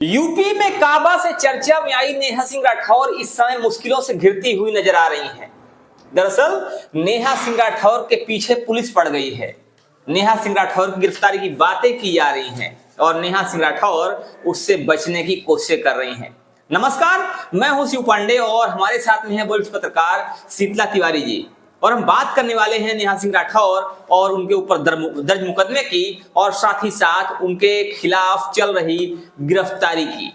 UP में काबा से चर्चा में आई नेहा सिंह राठौर इस समय मुश्किलों से घिरती हुई नजर आ रही हैं। दरअसल नेहा सिंह राठौर के पीछे पुलिस पड़ गई है। नेहा सिंह राठौर की गिरफ्तारी की बातें की जा रही हैं और नेहा सिंह राठौर उससे बचने की कोशिश कर रही हैं। नमस्कार, मैं हूं शिव पांडे और हमारे साथ में है वरिष्ठ पत्रकार शीतला तिवारी जी और हम बात करने वाले हैं नेहा सिंह राठौर और उनके ऊपर दर्ज मुकदमे की और साथ ही साथ उनके खिलाफ चल रही गिरफ्तारी की।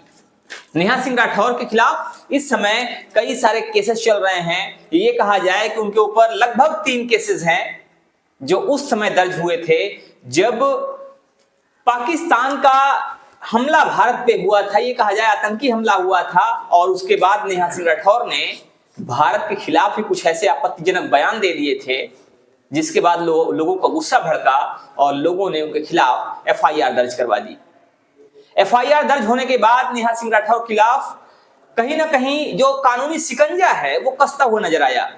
नेहा सिंह राठौर के खिलाफ इस समय कई सारे केसेस चल रहे हैं। ये कहा जाए कि उनके ऊपर लगभग 3 केसेस हैं जो उस समय दर्ज हुए थे जब पाकिस्तान का हमला भारत पे हुआ था। ये कहा जाए आतंकी हमला हुआ था और उसके बाद नेहा सिंह राठौर ने भारत के खिलाफ ही कुछ ऐसे आपत्तिजनक बयान दे दिए थे जिसके बाद लोगों का गुस्सा भड़का और लोगों ने उनके खिलाफ एफआईआर दर्ज करवा दी। एफआईआर दर्ज होने के बाद नेहा सिंह राठौर के खिलाफ कहीं ना कहीं जो कानूनी शिकंजा है वो कसता हुआ नजर आया।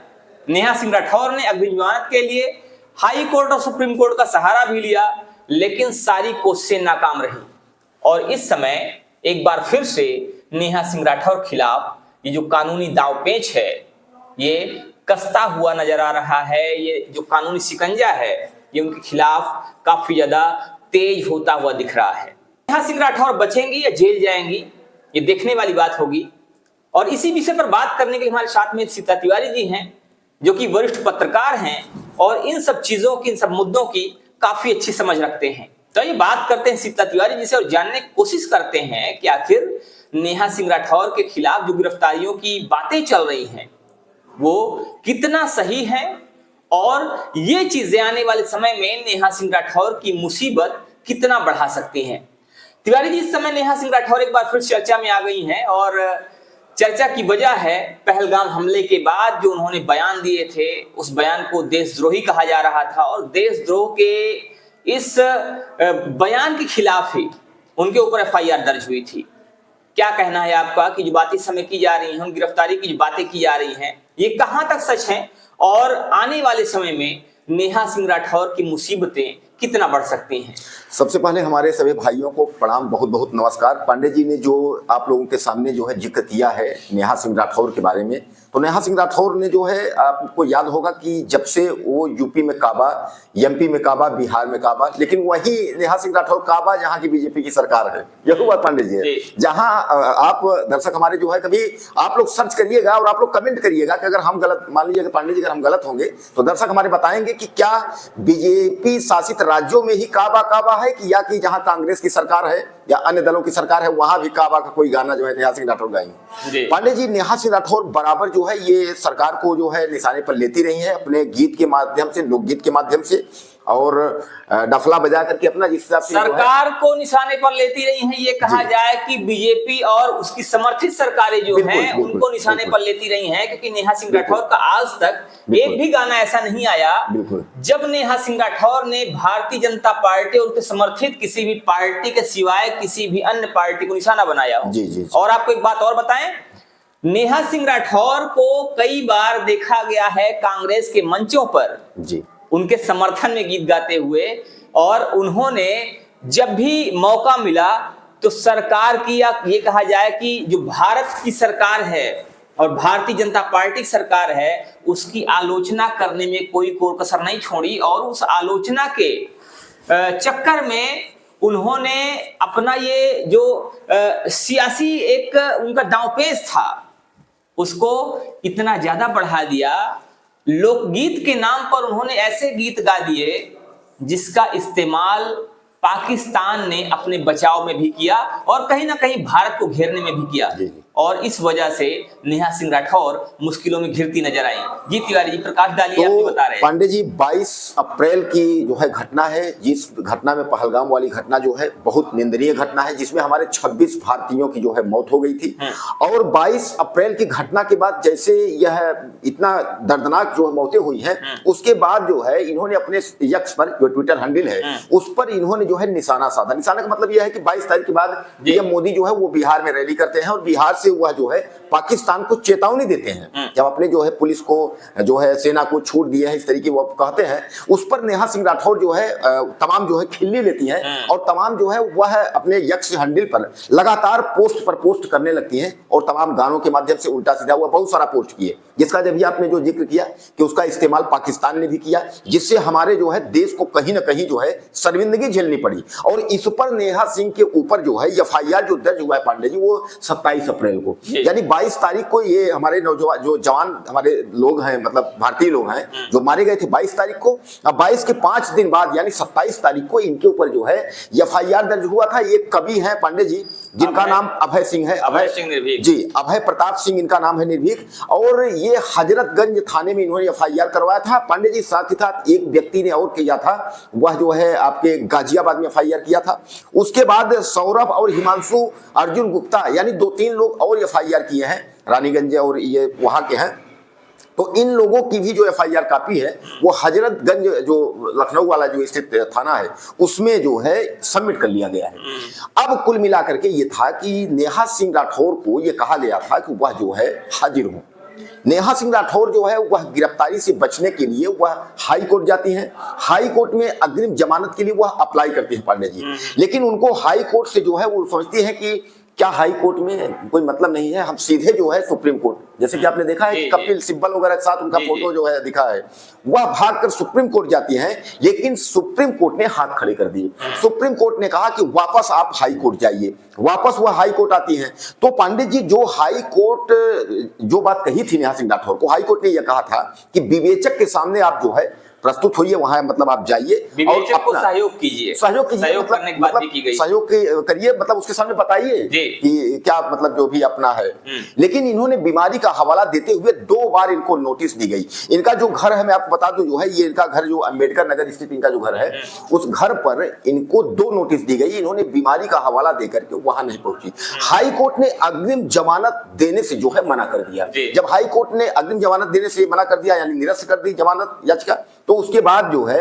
नेहा सिंह राठौर ने अग्रिम जमानत के लिए हाई कोर्ट और सुप्रीम कोर्ट का सहारा भी लिया, लेकिन सारी कोशिशें नाकाम रही और इस समय एक बार फिर से नेहा सिंह राठौर के खिलाफ ये जो कानूनी दांवपेच है ये कसता हुआ नजर आ रहा है। ये जो कानूनी शिकंजा है ये उनके खिलाफ काफी ज्यादा तेज होता हुआ दिख रहा है। नेहा सिंह राठौर बचेंगी या जेल जाएंगी, ये देखने वाली बात होगी। और इसी विषय पर बात करने के लिए हमारे साथ में शीतला तिवारी जी हैं जो कि वरिष्ठ पत्रकार हैं और इन सब चीजों की, इन सब मुद्दों की काफी अच्छी समझ रखते हैं। तो ये बात करते हैं शीतला तिवारी जी से और जानने की कोशिश करते हैं कि आखिर नेहा सिंह राठौर के खिलाफ जो गिरफ्तारियों की बातें चल रही हैं वो कितना सही है और ये चीजें आने वाले समय में नेहा सिंह राठौर की मुसीबत कितना बढ़ा सकती हैं। तिवारी जी, इस समय नेहा सिंह राठौर एक बार फिर चर्चा में आ गई हैं और चर्चा की वजह है पहलगाम हमले के बाद जो उन्होंने बयान दिए थे, उस बयान को देशद्रोही कहा जा रहा था और देशद्रोह के इस बयान के खिलाफ ही उनके ऊपर एफआईआर दर्ज हुई थी। क्या कहना है आपका कि जो बातें समय की जा रही हैं, गिरफ्तारी की जो बातें की जा रही हैं, ये कहां तक सच हैं और आने वाले समय में नेहा सिंह राठौर की मुसीबतें कितना बढ़ सकती हैं? सबसे पहले हमारे सभी भाइयों को प्रणाम, बहुत बहुत नमस्कार। पांडे जी ने जो आप लोगों के सामने जो है जिक्र किया है नेहा सिंह राठौर के बारे में, तो नेहा सिंह राठौर ने जो है आपको याद होगा कि जब से वो यूपी में काबा, एमपी में काबा, बिहार में काबा, लेकिन वही नेहा सिंह राठौर काबा जहाँ की बीजेपी की सरकार है, यही बात पांडे जी है। जहाँ आप दर्शक हमारे जो है कभी आप लोग सर्च करिएगा और आप लोग कमेंट करिएगा कि अगर हम गलत, मान लीजिए पांडे जी अगर हम गलत होंगे तो दर्शक हमारे बताएंगे कि क्या बीजेपी शासित राज्यों में ही काबा काबा है कि या कि जहां कांग्रेस की सरकार है या अन्य दलों की सरकार है वहां भी काबा का कोई गाना जो है नेहा सिंह राठौर गाएंगे। पांडे जी, नेहा सिंह राठौर बराबर जो है ये सरकार को जो है निशाने पर लेती रही है अपने गीत के माध्यम से, लोकगीत के माध्यम से और डफला बजा करके अपना जिस हिसाब से सरकार को निशाने पर लेती रही हैं। ये कहा जाए कि बीजेपी और उसकी समर्थित सरकारें जो हैं उनको निशाने पर लेती रही हैं, क्योंकि नेहा सिंह राठौर का आज तक एक भी गाना ऐसा नहीं आया जब नेहा सिंह राठौर ने भारतीय जनता पार्टी और उसके समर्थित किसी भी पार्टी के सिवाय किसी भी अन्य पार्टी को निशाना बनाया हो। और आपको एक बात और बताएं, नेहा सिंह राठौर को कई बार देखा गया है कांग्रेस के मंचों पर उनके समर्थन में गीत गाते हुए और उन्होंने जब भी मौका मिला तो सरकार की, या ये कहा जाए कि जो भारत की सरकार है और भारतीय जनता पार्टी की सरकार है, उसकी आलोचना करने में कोई कोर कसर नहीं छोड़ी और उस आलोचना के चक्कर में उन्होंने अपना ये जो सियासी एक उनका दांवपेच था उसको इतना ज्यादा बढ़ा दिया। लोकगीत के नाम पर उन्होंने ऐसे गीत गा दिए जिसका इस्तेमाल पाकिस्तान ने अपने बचाव में भी किया और कहीं ना कहीं भारत को घेरने में भी किया और इस वजह से नेहा सिंह राठौर मुश्किलों में घिरती नजर आई। जी तिवारी जी, प्रकाश डालिए। आप बता रहे हैं पांडे जी, 22 अप्रैल की जो है घटना है, जिस घटना में पहलगाम वाली घटना जो है बहुत निंदनीय घटना है जिसमें हमारे 26 भारतीयों की जो है मौत हो गई थी। और 22 अप्रैल की घटना के बाद जैसे यह इतना दर्दनाक जो मौतें हुई है उसके बाद जो है इन्होंने अपने यक्स पर जो ट्विटर हैंडल है उस पर इन्होंने जो है निशाना साधा। निशाना का मतलब यह है कि 22 तारीख के बाद पीएम मोदी जो है वो बिहार में रैली करते हैं और बिहार से से वह जो है पाकिस्तान को चेतावनी देते हैं। जब अपने जो है पुलिस को जो है सेना को छूट दिए है इस तरीके वो कहते हैं, उस पर नेहा सिंह राठौर जो है तमाम जो है खिल्ली लेती हैं और तमाम जो है वह अपने यक्स हैंडल पर लगातार पोस्ट करने लगती हैं और तमाम गानों के माध्यम से उल्टा सीधा हुआ बहुत सारा पोस्ट किए, जिसका जब भी आपने जो जिक्र किया कि उसका इस्तेमाल पाकिस्तान ने भी किया, जिससे हमारे जो है देश को कहीं ना कहीं जो है शर्मिंदगी झेलनी पड़ी। और इस पर नेहा सिंह के ऊपर जो है एफआईआर जो दर्ज हुआ है पांडे जी वो 27 अप्रैल को, यानी 22 तारीख को ये हमारे नौजवान जो जवान हमारे लोग हैं, मतलब भारतीय लोग हैं जो मारे गए थे 22 तारीख को। अब 22 के 5 दिन बाद यानी 27 तारीख को इनके ऊपर जो है एफआईआर दर्ज हुआ था। ये कवि हैं पांडे जी जिनका नाम अभय सिंह है, अभय सिंह निर्भीक जी, अभय प्रताप सिंह इनका नाम है निर्भीक। और ये हजरतगंज थाने में इन्होंने एफआईआर करवाया था पांडे जी। साथ ही साथ एक व्यक्ति ने और किया था, वह जो है आपके गाजियाबाद में एफआईआर किया था। उसके बाद सौरभ और हिमांशु अर्जुन गुप्ता यानी 2-3 लोग और एफआईआर किए हैं, रानीगंज और ये वहां के हैं। तो इन लोगों की भी जो एफआईआर कॉपी है वो हजरतगंज जो लखनऊ वाला जो स्थित थाना है उसमें जो है सबमिट कर लिया गया है। अब कुल मिलाकर के ये था कि नेहा सिंह राठौर को ये कहा गया था कि वह जो है हाजिर हो। नेहा सिंह राठौर जो है वह गिरफ्तारी से बचने के लिए वह हाई कोर्ट जाती हैं। हाई कोर्ट में अग्रिम जमानत के लिए वह अप्लाई करती हैं पांडे जी, लेकिन उनको हाई कोर्ट से जो है वो समझती है कि क्या हाई कोर्ट में कोई मतलब नहीं है, हम सीधे जो है सुप्रीम कोर्ट, जैसे कि आपने देखा है कि कपिल सिब्बल वगैरह के साथ उनका फोटो जो है दिखा है, वह भागकर सुप्रीम कोर्ट जाती हैं। लेकिन सुप्रीम कोर्ट ने हाथ खड़े कर दिए। सुप्रीम कोर्ट ने कहा कि वापस आप हाई कोर्ट जाइए। वापस वह हाई कोर्ट आती हैं। तो पांडे जी जो हाई कोर्ट जो बात कही थी नेहा सिंह राठौर को, हाई कोर्ट ने यह कहा था कि विवेचक के सामने आप जो है प्रस्तुत होइए, वहां मतलब आप जाइए और अपना सहयोग कीजिए, सहयोग करने की बात भी की गई, सहयोग करिए, मतलब उसके सामने बताइए कि क्या मतलब जो भी अपना है। लेकिन इन्होंने बीमारी का हवाला देते हुए 2 बार इनको नोटिस दी गई। इनका जो घर है मैं आपको बता दूं जो है ये इनका घर जो अंबेडकर नगर स्थित इनका जो घर है उस घर पर इनको 2 नोटिस दी गई। इन्होंने बीमारी का हवाला देकर के वहां नहीं पहुंची। हाई कोर्ट ने अग्रिम जमानत देने से जो है मना कर दिया। जब हाई कोर्ट ने अग्रिम जमानत देने से मना कर दिया यानी निरस्त कर दी जमानत याचिका, तो उसके बाद जो है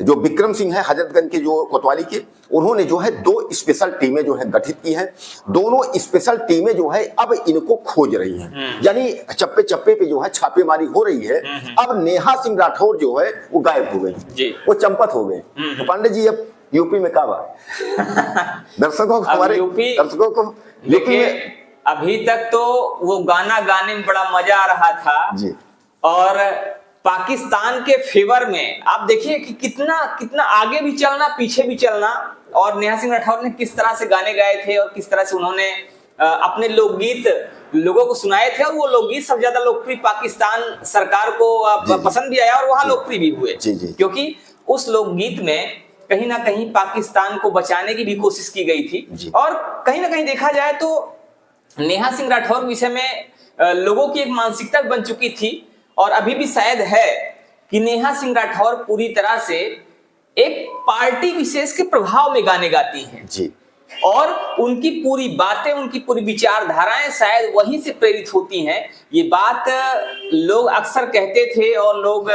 जो विक्रम सिंह है हजरतगंज के जो कोतवाली के, उन्होंने जो है 2 स्पेशल टीमें जो है गठित की हैं। दोनों स्पेशल टीमें जो है अब इनको खोज रही हैं, यानी चप्पे चप्पे पे जो है छापेमारी हो रही है। अब नेहा सिंह राठौर जो है वो गायब हो गई, वो चंपत हो गए। तो पांडे जी अब यूपी में क्या बात दर्शकों को, हमारे दर्शकों को लेकिन अभी तक तो वो गाना गाने में बड़ा मजा आ रहा था जी, और पाकिस्तान के फेवर में आप देखिए कि कितना कितना आगे भी चलना पीछे भी चलना। और नेहा सिंह राठौर ने किस तरह से गाने गाए थे और किस तरह से उन्होंने अपने लोकगीत लोगों को सुनाए थे, और वो लोकगीत सबसे ज्यादा लोकप्रिय पाकिस्तान सरकार को पसंद भी आया और वहां लोकप्रिय भी हुए, क्योंकि उस लोकगीत में कहीं ना कहीं पाकिस्तान को बचाने की भी कोशिश की गई थी। और कहीं ना कहीं देखा जाए तो नेहा सिंह राठौर विषय में लोगों की एक मानसिकता बन चुकी थी और अभी भी शायद है कि नेहा सिंह राठौर पूरी तरह से एक पार्टी विशेष के प्रभाव में गाने गाती हैं जी, और उनकी पूरी बातें, उनकी पूरी विचारधाराएं शायद वहीं से प्रेरित होती हैं। ये बात लोग अक्सर कहते थे और लोग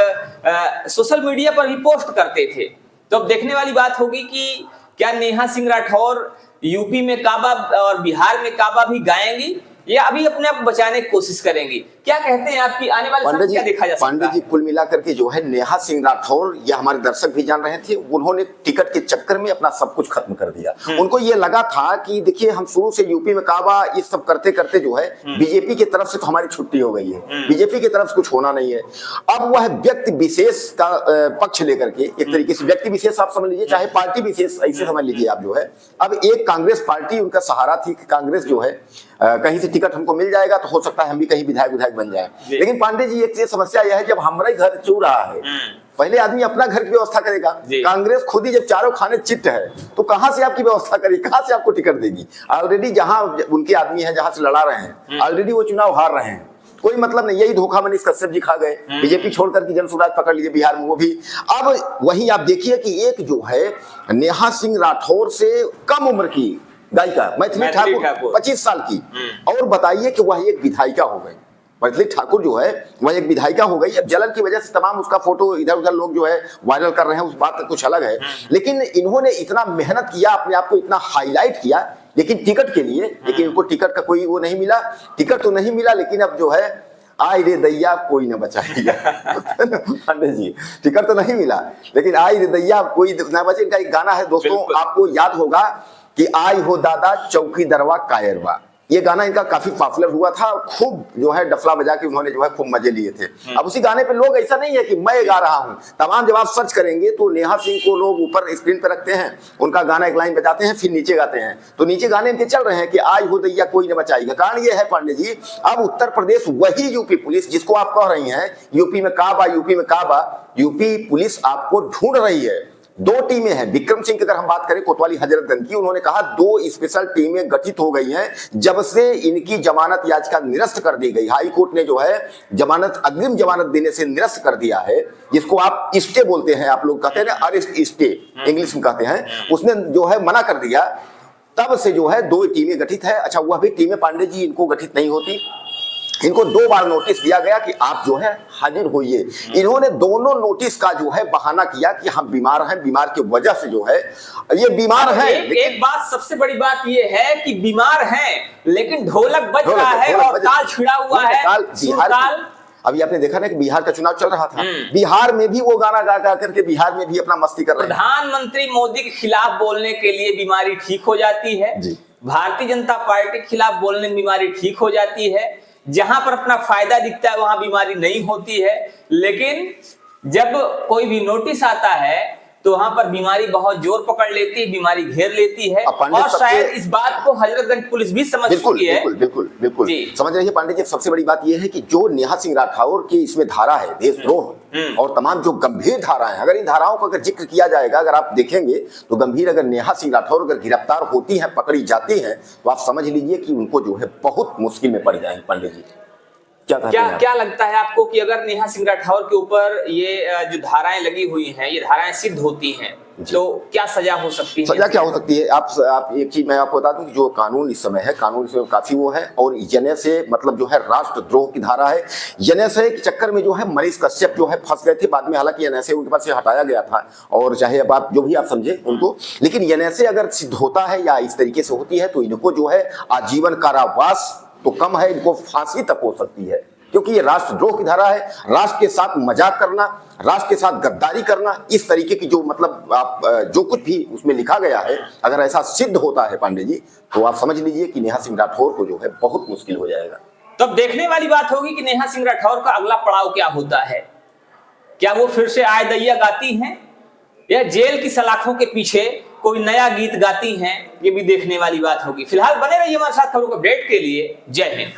सोशल मीडिया पर भी पोस्ट करते थे। तो अब देखने वाली बात होगी कि क्या नेहा सिंह राठौर यूपी में काबा और बिहार में काबा भी गाएंगी या अभी अपने आप बचाने की कोशिश करेंगी? क्या कहते हैं आपकी आने वाले समय क्या देखा जा सकता है? पांडे जी कुल मिलाकर के जो है नेहा सिंह राठौर, ये हमारे दर्शक भी जान रहे थे, उन्होंने टिकट के चक्कर में अपना सब कुछ खत्म कर दिया। उनको ये लगा था कि देखिए हम शुरू से यूपी में काबा ये सब करते करते जो है बीजेपी की तरफ से तो हमारी छुट्टी हो गई है, बीजेपी की तरफ से कुछ होना नहीं है। अब वह व्यक्ति विशेष का पक्ष लेकर के, एक तरीके से व्यक्ति विशेष आप समझ लीजिए, चाहे पार्टी विशेष ऐसे समझ लीजिए आप, जो है अब एक कांग्रेस पार्टी उनका सहारा थी कि कांग्रेस जो है कहीं से टिकट हमको मिल जाएगा तो हो सकता है हम भी कहीं विधायक बन जाए। लेकिन पांडे जी एक समस्या यह है, जब हमारा घर चू रहा है, पहले आदमी अपना घर की व्यवस्था करेगा। कांग्रेस खुद ही जब चारों खाने चिट्ठ है तो कहां से आपकी व्यवस्था करेगी, कहां से आपको टिकट देगी? ऑलरेडी जहां उनके आदमी हैं, जहां से लड़ा रहे हैं, ऑलरेडी वो चुनाव हार रहे हैं, कोई मतलब नहीं। यही धोखा मनीष कश्यप जी खा गए, बीजेपी छोड़कर की जन स्वराज पकड़ लीजिए बिहार में, वो भी। अब वही आप देखिए कि एक जो है नेहा सिंह राठौर से कम उम्र की गायिका मैथिली ठाकुर 25 साल की, और बताइए कि वह एक विधायिका हो गई। मैथिली ठाकुर जो है वह एक विधायिका हो गई। अब जलन की वजह से तमाम उसका फोटो इधर उधर लोग जो है वायरल कर रहे हैं, उस बात का कुछ अलग है। लेकिन इन्होंने इतना मेहनत किया, अपने आप को इतना हाईलाइट किया, लेकिन टिकट के लिए, लेकिन इनको टिकट का कोई वो नहीं मिला, टिकट तो नहीं मिला, लेकिन अब जो है आई रे दैया कोई न बचाएगा। पंडित जी टिकट तो नहीं मिला, लेकिन आई रे दैया कोई न बचे। इनका एक गाना है दोस्तों, आपको याद होगा कि आई हो दादा चौकी दरवा कायरवा, ये गाना इनका काफी पॉपुलर हुआ था, खूब जो है डफला बजा के उन्होंने जो है खूब मजे लिए थे। अब उसी गाने पे लोग, ऐसा नहीं है कि मैं गा रहा हूं, तमाम जब आप सर्च करेंगे तो नेहा सिंह को लोग ऊपर स्क्रीन पे रखते हैं, उनका गाना एक लाइन बजाते हैं, फिर नीचे गाते हैं, तो नीचे गाने इनके चल रहे हैं कि आई हो दैया कोई न बचाएगा। कारण ये है पांडे जी, अब उत्तर प्रदेश वही यूपी पुलिस जिसको आप कह रही हैं यूपी में काबा, यूपी में काबा, यूपी पुलिस आपको ढूंढ रही है। 2 टीमें हैं, विक्रम सिंह की अगर हम बात करें कोतवाली हजरतगंज की, उन्होंने कहा 2 स्पेशल टीमें गठित हो गई हैं जब से इनकी जमानत याचिका निरस्त कर दी गई। हाई कोर्ट ने जो है जमानत, अग्रिम जमानत देने से निरस्त कर दिया है, जिसको आप स्टे बोलते हैं, आप लोग कहते हैं ना अरेस्ट स्टे इंग्लिश में कहते हैं, उसने जो है मना कर दिया। तब से जो है 2 टीमें गठित है। अच्छा, वह भी टीमें पांडे जी इनको गठित नहीं होती, इनको 2 बार नोटिस दिया गया कि आप जो है हाजिर होइए। इन्होंने दोनों नोटिस का जो है बहाना किया कि हम बीमार हैं, बीमार की वजह से जो है ये बीमार है। एक बात, सबसे बड़ी बात ये है कि बीमार हैं, लेकिन ढोलक बज रहा है और ताल छिड़ा हुआ है। बिहार, अभी आपने देखा ना कि बिहार का चुनाव चल रहा था, बिहार में भी वो गाना गा करके बिहार में भी अपना मस्ती कर रहे हैं। प्रधानमंत्री मोदी के खिलाफ बोलने के लिए बीमारी ठीक हो जाती है, भारतीय जनता पार्टी के खिलाफ बोलने में बीमारी ठीक हो जाती है, जहां पर अपना फायदा दिखता है वहां बीमारी नहीं होती है। लेकिन जब कोई भी नोटिस आता है तो वहां पर बीमारी बहुत जोर पकड़ लेती है, बीमारी घेर लेती है, और शायद इस बात को हजरतगंज पुलिस भी समझ चुकी है। बिल्कुल समझ रही है पांडे जी। सबसे बड़ी बात यह है कि जो नेहा सिंह राठौर की इसमें धारा है देशद्रोह और तमाम जो गंभीर धाराएं हैं, अगर इन धाराओं का अगर जिक्र किया जाएगा, अगर आप देखेंगे तो गंभीर, अगर नेहा सिंह राठौर अगर गिरफ्तार होती हैं, पकड़ी जाती हैं, तो आप समझ लीजिए कि उनको जो है बहुत मुश्किल में पड़ जाएंगे। पांडे जी क्या लगता है आपको कि अगर नेहा सिंह राठौर के ऊपर ये जो धाराएं लगी हुई हैं, ये धाराएं सिद्ध होती हैं, तो क्या सजा हो सकती है? सजा क्या हो सकती है? आप एक चीज मैं आपको बता दूं कि जो कानून इस समय है, कानून इस समय काफी वो है, और एनएसए मतलब जो है राष्ट्रद्रोह की धारा है। एनएसए के चक्कर में जो है मनीष कश्यप जो है फंस गए थे, बाद में हालांकि एनएसए उनके पास से हटाया गया था, और चाहे अब आप जो भी आप समझे उनको, लेकिन एनएसए अगर सिद्ध होता है या इस तरीके से होती है तो इनको जो है आजीवन कारावास तो कम है, इनको फांसी तक हो सकती है, क्योंकि ये राष्ट्रद्रोह की धारा है। राष्ट्र के साथ मजाक करना, राष्ट्र के साथ गद्दारी करना, इस तरीके की जो मतलब आप जो कुछ भी उसमें लिखा गया है, अगर ऐसा सिद्ध होता है पांडे जी, तो आप समझ लीजिए कि नेहा सिंह राठौर को जो है बहुत मुश्किल हो जाएगा। तो अब देखने वाली बात होगी कि नेहा सिंह राठौर का अगला पड़ाव क्या होता है। क्या वो फिर से आय दैया गाती हैं या जेल की सलाखों के पीछे कोई नया गीत गाती हैं, ये भी देखने वाली बात होगी। फिलहाल बने रहिए हमारे साथ खबरों को अपडेट के लिए। जय हिंद।